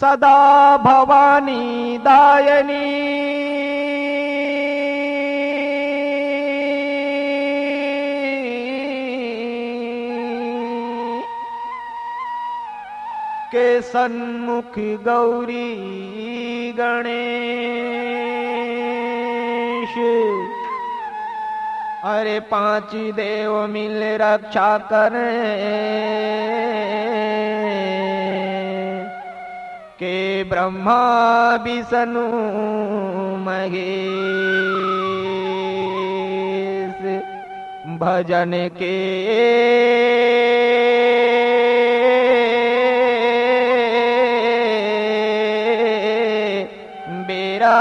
सदा भवानी दायनी के सन्मुख गौरी गणेश। अरे पांच देव मिल रक्षा करें के ब्रह्मा विष्णु महेश भजन के बेरा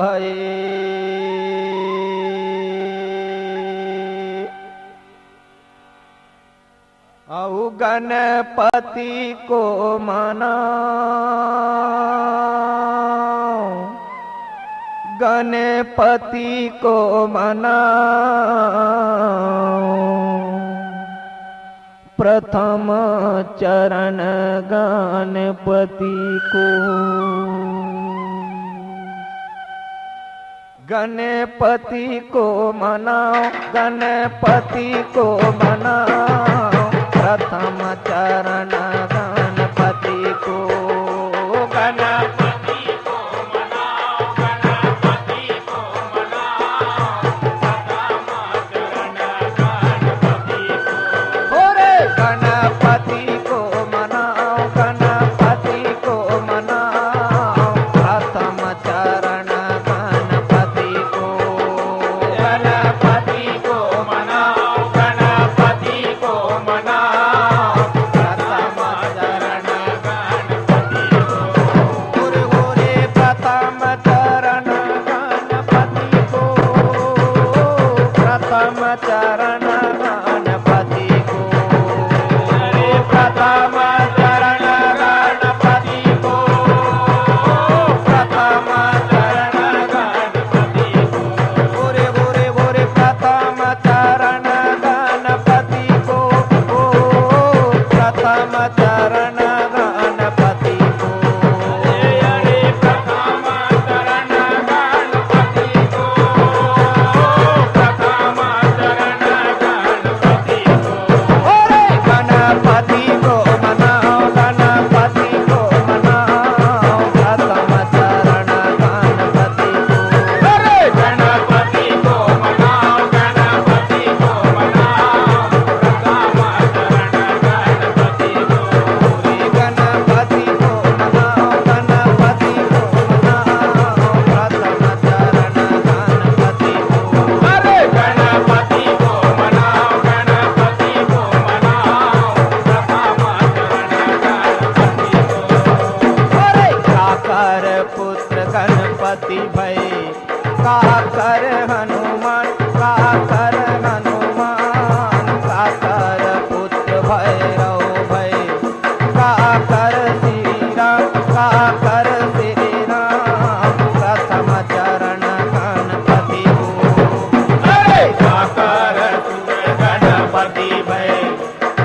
भये। औ गणपति को मनाओ, गणपति को मनाओ, प्रथम चरण गणपति को। गणपति को मनाओ, गणपति को मनाओ, प्रथम चरण गणपति को। गणपति को मनाओ, गणपति को मनाओ, प्रथम चरण गणपति को। ओरे गणपति को मनाओ, गणपति को मनाओ, प्रथम चरण गणपति को। गणपति को मनाओ, गणपति को मनाओ, प्रथम चरण गणपति को। ओरे ओरे प्रथम चरण गणपति को, प्रथम चरण गणपति को। अरे प्रथम चरण गणपति को, प्रथम चरण गणपति को। ओरे ओरे ओरे प्रथम चरण गणपति को, प्रथम चरण गणपति को। अरे प्रथम चरण गणपति को, प्रथम चरण गणपति को। ओरे गणपति को मनाओ, गणपति को मनाओ, प्रथम चरण गणपति को। अरे गणपति को मनाओ, गणपति को मनाओ, प्रथम चरण गणपति को। ओरे गणपति को मनाओ, गणपति को मनाओ, प्रथम चरण गणपति को। अरे गणपति को मनाओ, गणपति को मनाओ, प्रथम चरण गणपति को। अरे काकर पुत्र गणपति भय, काकर हनुमान, काकर हनुमान, काकर पुत्र भैरव भय, काकर श्री राम, काकर श्री राम, प्रथम चरण गणपति को। अरे काकर पुत्र गणपति भय,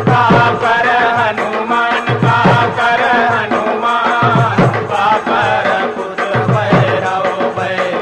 काकर हनुमान, काकर हनुमान, काकर पुत्र भैरव भय,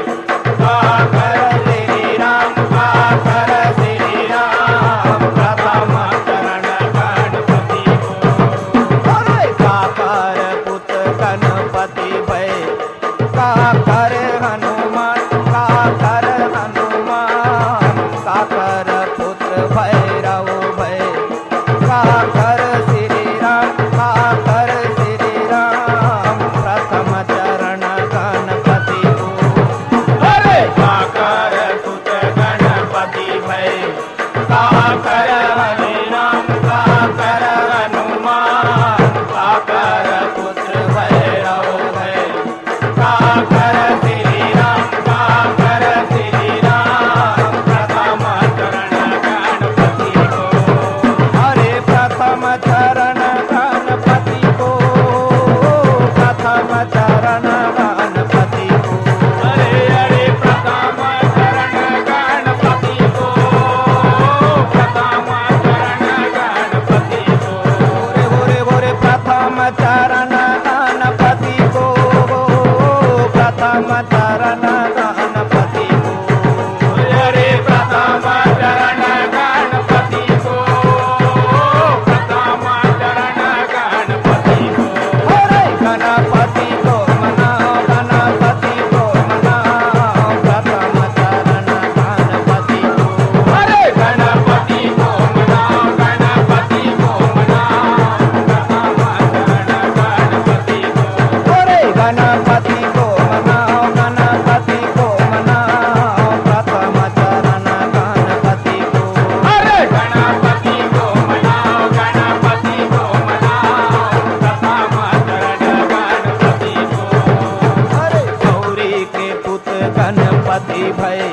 भय।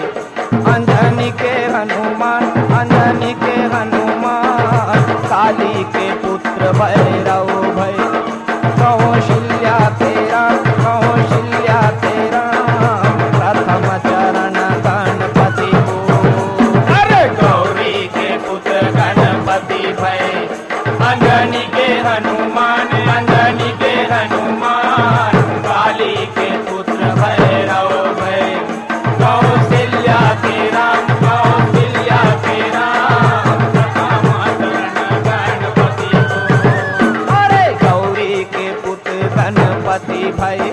अंजनी के हनुमान, अंजनी के हनुमान, काली के पुत्र भैरव भय। कौशल्या तेरा, कौशल्या तेरा, प्रथम चरण गणपति को। अरे गौरी के पुत्र गणपति भय। अंजनी के हनुमान, अंजनी के हनुमान, काली के पुत्र भैरव भय। कौशल्या तेरा, कौशल्या तेरा, प्रथम चरण गणपति को। अरे गौरी के पुत्र गणपति भय।